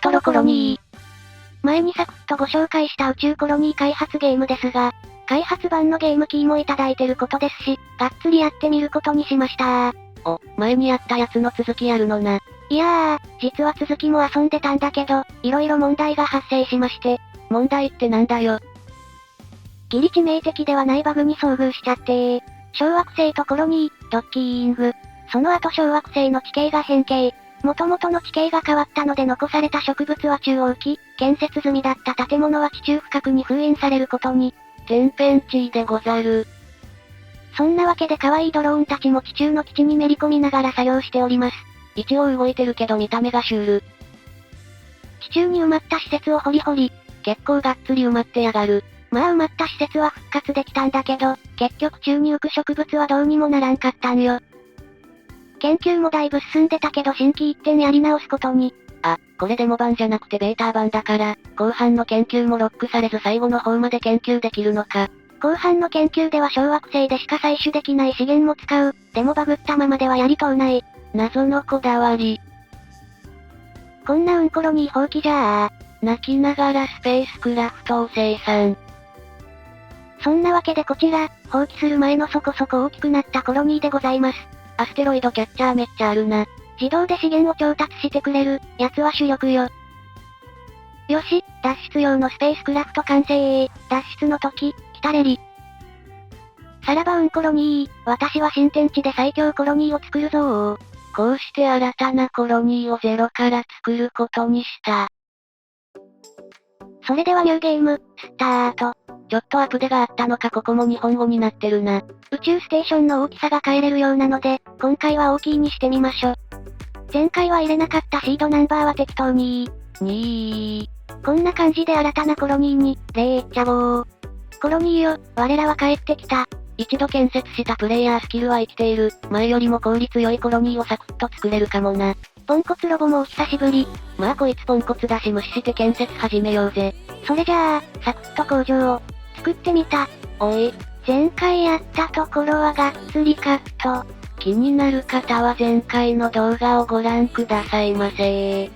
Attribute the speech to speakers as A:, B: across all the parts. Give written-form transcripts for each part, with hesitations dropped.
A: トロコロニー。前にサクッとご紹介した宇宙コロニー開発ゲームですが、開発版のゲームキーもいただいてることですし、がっつりやってみることにしました。
B: お、前にやったやつの続きやるのな。
A: いやー、実は続きも遊んでたんだけど、色々問題が発生しまして。
B: 問題ってなんだよ。
A: ギリ致命的ではないバグに遭遇しちゃって小惑星とコロニー、ドッキング。その後小惑星の地形が変形。元々の地形が変わったので残された植物は中央期、建設済みだった建物は地中深くに封印されることに。
B: 天変地異でござる。
A: そんなわけで可愛いドローンたちも地中の基地にめり込みながら作業しております。
B: 一応動いてるけど見た目がシュール。
A: 地中に埋まった施設を掘り掘り、
B: 結構がっつり埋まってやがる。
A: まあ埋まった施設は復活できたんだけど、結局宙に浮く植物はどうにもならんかったんよ。研究もだいぶ進んでたけど心機一転やり直すことに。
B: あ、これデモ版じゃなくてベータ版だから、後半の研究もロックされず最後の方まで研究できるのか。
A: 後半の研究では小惑星でしか採取できない資源も使う。でもバグったままではやりとうない。
B: 謎のこだわり。
A: こんなコロニー放棄じゃあ。
B: 泣きながらスペースクラフトを生産。
A: そんなわけでこちら、放棄する前のそこそこ大きくなったコロニーでございます。
B: アステロイドキャッチャーめっちゃあるな。
A: 自動で資源を調達してくれる、やつは主力よ。よし、脱出用のスペースクラフト完成。脱出の時、来たれり。さらばコロニー、私は新天地で最強コロニーを作るぞー。
B: こうして新たなコロニーをゼロから作ることにした。
A: それではニューゲーム、スタート。
B: ちょっとアップデがあったのかここも日本語になってるな。
A: 宇宙ステーションの大きさが変えれるようなので、今回は大きいにしてみましょ。前回は入れなかったシードナンバーは適当にこんな感じで新たなコロニーに、いっちゃおう。コロニーよ、我らは帰ってきた。
B: 一度建設したプレイヤースキルは生きている。前よりも効率良いコロニーをサクッと作れるかもな。
A: ポンコツロボもお久しぶり。
B: まあこいつポンコツだし無視して建設始めようぜ。
A: それじゃあ、サクッと工場を、作ってみた。
B: おい。
A: 前回やったところはがっつりカット。
B: 気になる方は前回の動画をご覧くださいませ。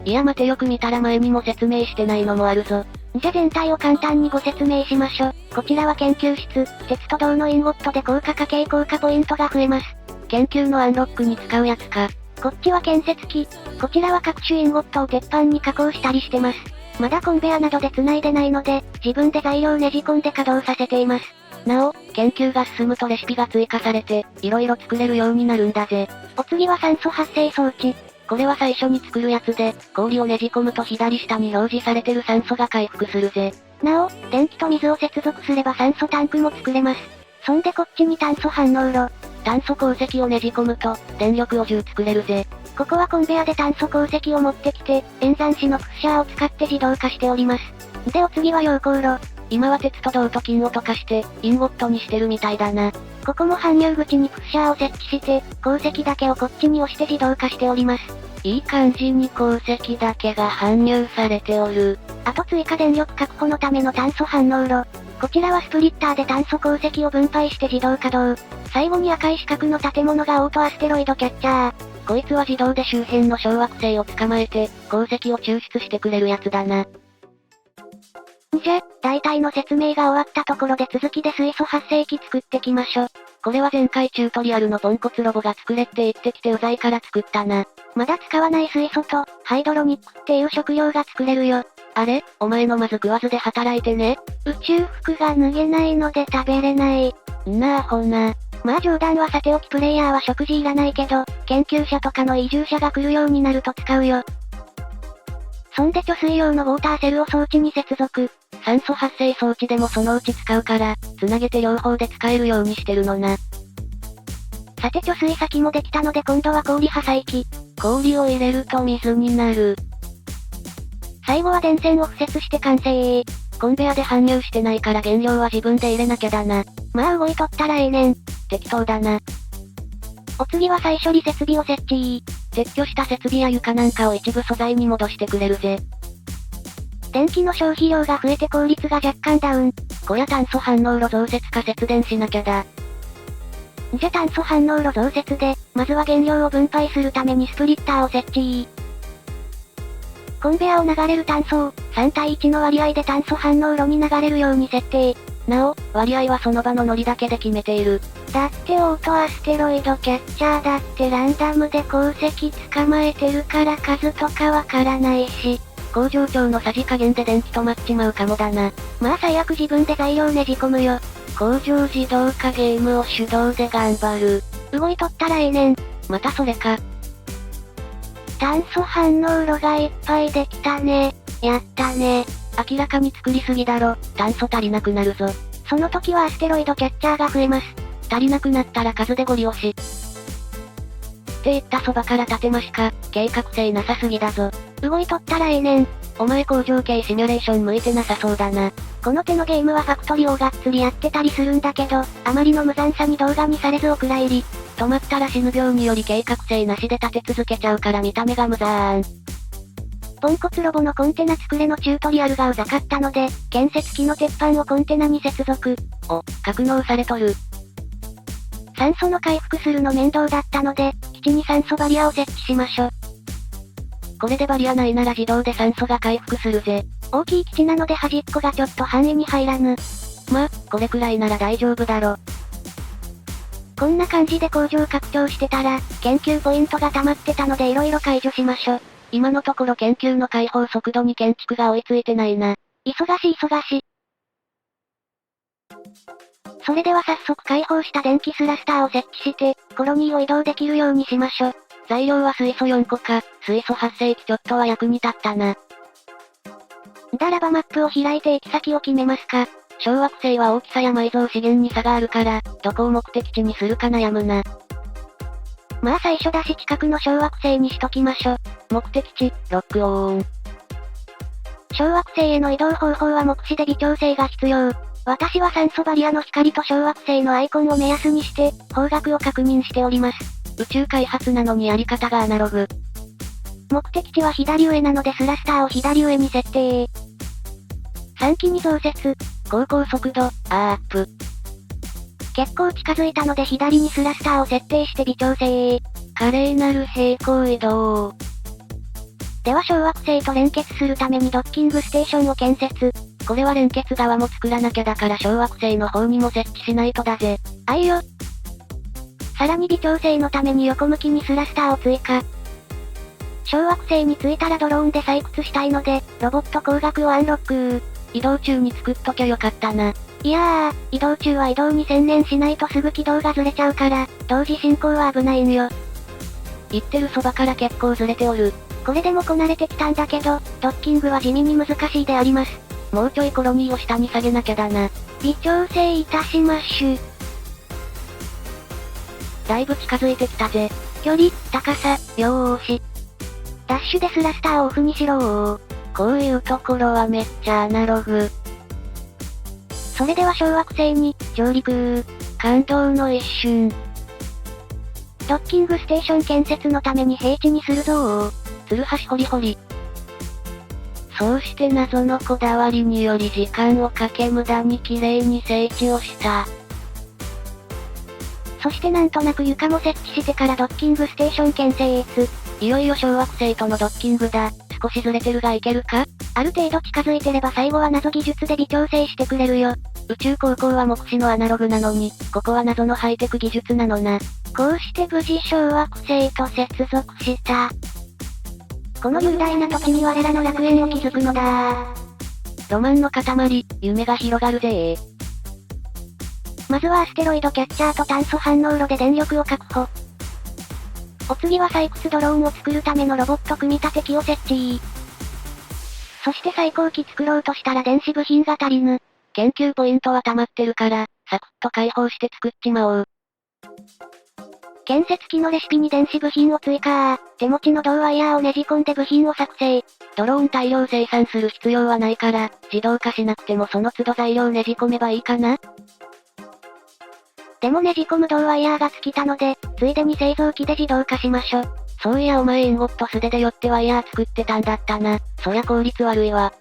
B: いや待てよく見たら前にも説明してないのもあるぞ。
A: じゃ全体を簡単にご説明しましょ。こちらは研究室、鉄と銅のインゴットで効果家計効果ポイントが増えます。
B: 研究のアンロックに使うやつか。
A: こっちは建設機。こちらは各種インゴットを鉄板に加工したりしてます。まだコンベアなどで繋いでないので、自分で材料をねじ込んで稼働させています。
B: なお、研究が進むとレシピが追加されて、色々作れるようになるんだぜ。
A: お次は酸素発生装置。
B: これは最初に作るやつで、氷をねじ込むと左下に表示されてる酸素が回復するぜ。
A: なお、電気と水を接続すれば酸素タンクも作れます。そんでこっちに炭素反応炉。
B: 炭素鉱石をねじ込むと、電力を10作れるぜ。
A: ここはコンベアで炭素鉱石を持ってきて、演算子のプッシャーを使って自動化しております。でお次は溶鉱炉。
B: 今は鉄と銅と金を溶かして、インゴットにしてるみたいだな。
A: ここも搬入口にプッシャーを設置して、鉱石だけをこっちに押して自動化しております。
B: いい感じに鉱石だけが搬入されておる。
A: あと追加電力確保のための炭素反応炉。こちらはスプリッターで炭素鉱石を分配して自動稼働。最後に赤い四角の建物がオートアステロイドキャッチャー。
B: こいつは自動で周辺の小惑星を捕まえて、鉱石を抽出してくれるやつだな。
A: じゃ、大体の説明が終わったところで続きで水素発生器作ってきましょ。
B: これは前回チュートリアルのポンコツロボが作れって言ってきてうざいから作ったな。
A: まだ使わない水素と、ハイドロニックっていう食料が作れるよ。
B: あれお前のまず食わずで働いてね。
A: 宇宙服が脱げないので食べれない。
B: なあほな。
A: まあ冗談はさておきプレイヤーは食事いらないけど、研究者とかの移住者が来るようになると使うよ。そんで貯水用のウォーターセルを装置に接続。
B: 酸素発生装置でもそのうち使うから、繋げて両方で使えるようにしてるのな。
A: さて貯水先もできたので今度は氷破砕機。
B: 氷を入れると水になる。
A: 最後は電線を敷設して完成。
B: コンベアで搬入してないから原料は自分で入れなきゃだな。
A: まあ動いとったらええねん。
B: 適当だな。
A: お次は再処理設備を設置。
B: 撤去した設備や床なんかを一部素材に戻してくれるぜ。
A: 電気の消費量が増えて効率が若干ダウン。
B: こりゃ炭素反応炉増設か節電しなきゃだ。
A: じゃ炭素反応炉増設で、まずは原料を分配するためにスプリッターを設置。コンベアを流れる炭素を、3対1の割合で炭素反応炉に流れるように設定。
B: なお、割合はその場のノリだけで決めている。
A: だってオートアステロイドキャッチャーだってランダムで鉱石捕まえてるから数とかわからないし。
B: 工場長のさじ加減で電気止まっちまうかもだな。
A: まあ最悪自分で材料ねじ込むよ。
B: 工場自動化ゲームを手動で頑張る。
A: 動いとったらええねん。
B: またそれか。
A: 炭素反応炉がいっぱいできたね。やったね。
B: 明らかに作りすぎだろ。炭素足りなくなるぞ。
A: その時はアステロイドキャッチャーが増えます。
B: 足りなくなったら数でゴリ押し。って言ったそばから立てましか、計画性なさすぎだぞ。
A: 動いとったらええねん。
B: お前工場系シミュレーション向いてなさそうだな。
A: この手のゲームはファクトリーをがっつりやってたりするんだけど、あまりの無残さに動画にされずお蔵入り。
B: 止まったら死ぬ病により計画性なしで立て続けちゃうから見た目が無残。
A: ポンコツロボのコンテナ作れのチュートリアルがうざかったので、建設機の鉄板をコンテナに接続。
B: 格納されとる。
A: 酸素の回復するの面倒だったので、基地に酸素バリアを設置しましょ。
B: これでバリアないなら自動で酸素が回復するぜ。
A: 大きい基地なので端っこがちょっと範囲に入らぬ。
B: ま、これくらいなら大丈夫だろ。
A: こんな感じで工場拡張してたら、研究ポイントが溜まってたので色々解除しましょ。
B: 今のところ研究の開放速度に建築が追いついてないな。
A: 忙しい。それでは早速開放した電気スラスターを設置して、コロニーを移動できるようにしましょ。
B: 材料は水素4個か、水素発生器ちょっとは役に立ったな。
A: ならばマップを開いて行き先を決めますか。
B: 小惑星は大きさや埋蔵資源に差があるから、どこを目的地にするか悩むな。
A: まあ最初だし近くの小惑星にしときましょ。
B: 目的地、ロックオン。
A: 小惑星への移動方法は目視で微調整が必要。私は酸素バリアの光と小惑星のアイコンを目安にして、方角を確認しております。
B: 宇宙開発なのにやり方がアナログ。
A: 目的地は左上なのでスラスターを左上に設定。3機に増設。
B: 航行速度、アップ。
A: 結構近づいたので左にスラスターを設定して微調整。
B: 華麗なる平行移動。
A: では小惑星と連結するためにドッキングステーションを建設。
B: これは連結側も作らなきゃだから小惑星の方にも設置しないとだぜ。
A: あいよ。さらに微調整のために横向きにスラスターを追加。小惑星に着いたらドローンで採掘したいので、ロボット工学をアンロック。
B: 移動中に作っときゃよかったな。
A: いやー、移動中は移動に専念しないとすぐ軌道がずれちゃうから、同時進行は危ないんよ。
B: 言ってるそばから結構ずれておる。
A: これでもこなれてきたんだけど、ドッキングは地味に難しいであります。
B: もうちょいコロニーを下に下げなきゃだな。
A: 微調整いたしましゅ。
B: だいぶ近づいてきたぜ。
A: 距離、高さ、
B: よーし。
A: ダッシュでスラスターをオフにしろー。
B: こういうところはめっちゃアナログ。
A: それでは小惑星に、上陸。
B: 感動の一瞬。
A: ドッキングステーション建設のために平地にするぞー。
B: ツルハシホリホリ。そうして謎のこだわりにより時間をかけ無駄に綺麗に整地をした。
A: そしてなんとなく床も設置してからドッキングステーション建設。
B: いよいよ小惑星とのドッキングだ。少しずれてるがいけるか？
A: ある程度近づいてれば最後は謎技術で微調整してくれるよ。
B: 宇宙高校は目視のアナログなのに、ここは謎のハイテク技術なのな。
A: こうして無事小惑星と接続した。この雄大な土地に我らの楽園を築くのだ。
B: ロマンの塊、夢が広がるぜ。
A: まずはアステロイドキャッチャーと炭素反応炉で電力を確保。お次は採掘ドローンを作るためのロボット組み立て機を設置。そして最高機作ろうとしたら電子部品が足りぬ。
B: 研究ポイントは溜まってるから、サクッと解放して作っちまおう。
A: 建設機のレシピに電子部品を追加。手持ちの銅ワイヤーをねじ込んで部品を作成。
B: ドローン大量生産する必要はないから、自動化しなくてもその都度材料ねじ込めばいいかな？
A: でもねじ込む銅ワイヤーが尽きたので、ついでに製造機で自動化しましょ。
B: そういやお前インゴット素手で寄ってワイヤー作ってたんだったな。そりゃ効率悪いわ。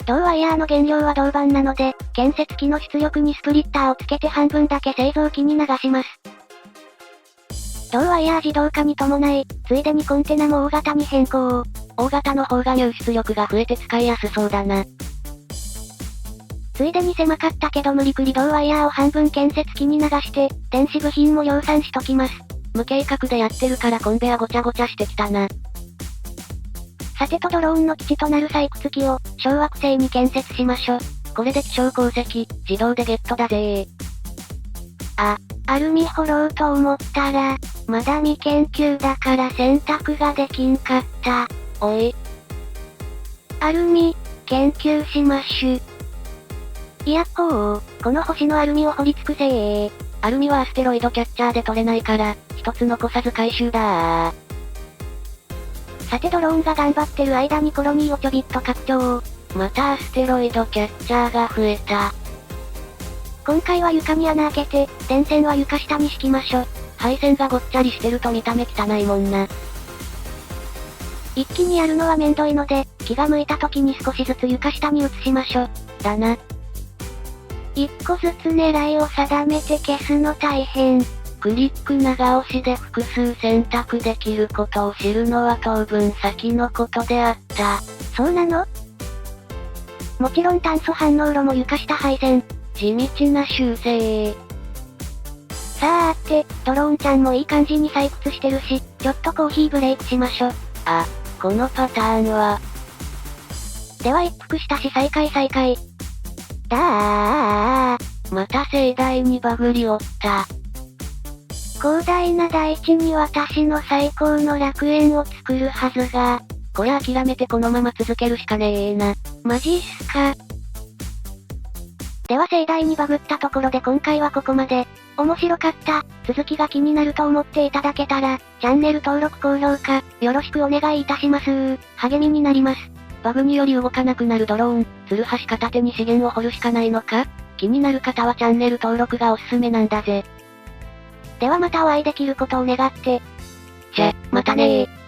A: 銅ワイヤーの原料は銅板なので、建設機の出力にスプリッターをつけて半分だけ製造機に流します。同ワイヤー自動化に伴い、ついでにコンテナも大型に変更。
B: 大型の方が入出力が増えて使いやすそうだな。
A: ついでに狭かったけど無理くり同ワイヤーを半分建設機に流して、電子部品も量産しときます。
B: 無計画でやってるからコンベアごちゃごちゃしてきたな。
A: さてとドローンの基地となる採掘機を、小惑星に建設しましょ。
B: これで気象鉱石、自動でゲットだぜー。
A: アルミ掘ろうと思ったら、まだ未研究だから選択ができんかった。
B: おい。
A: アルミ、研究しましゅ。いやっほー、この星のアルミを掘り尽くせー。
B: アルミはアステロイドキャッチャーで取れないから、一つ残さず回収だー。
A: さてドローンが頑張ってる間にコロニーをちょびっと拡張。
B: またアステロイドキャッチャーが増えた。
A: 今回は床に穴開けて、電線は床下に敷きましょ。
B: 配線がごっちゃりしてると見た目汚いもんな。
A: 一気にやるのはめんどいので、気が向いた時に少しずつ床下に移しましょ。
B: だな。
A: 一個ずつ狙いを定めて消すの大変。
B: クリック長押しで複数選択できることを知るのは当分先のことであった。
A: そうなの？もちろん炭素反応炉も床下配線。
B: 地道な修正。
A: さーて、ドローンちゃんもいい感じに採掘してるし、ちょっとコーヒーブレイクしましょ。
B: あ、このパターンは。
A: では一服したし再開。だー。
B: また盛大にバグりおった。
A: 広大な大地に私の最高の楽園を作るはずが。
B: こりゃ諦めてこのまま続けるしかねえな。
A: マジっすか。では盛大にバグったところで今回はここまで。面白かった、続きが気になると思っていただけたら、チャンネル登録高評価、よろしくお願いいたします。励みになります。
B: バグにより動かなくなるドローン、ツルハシ片手に資源を掘るしかないのか？気になる方はチャンネル登録がおすすめなんだぜ。
A: ではまたお会いできることを願って。
B: じゃ、またねー。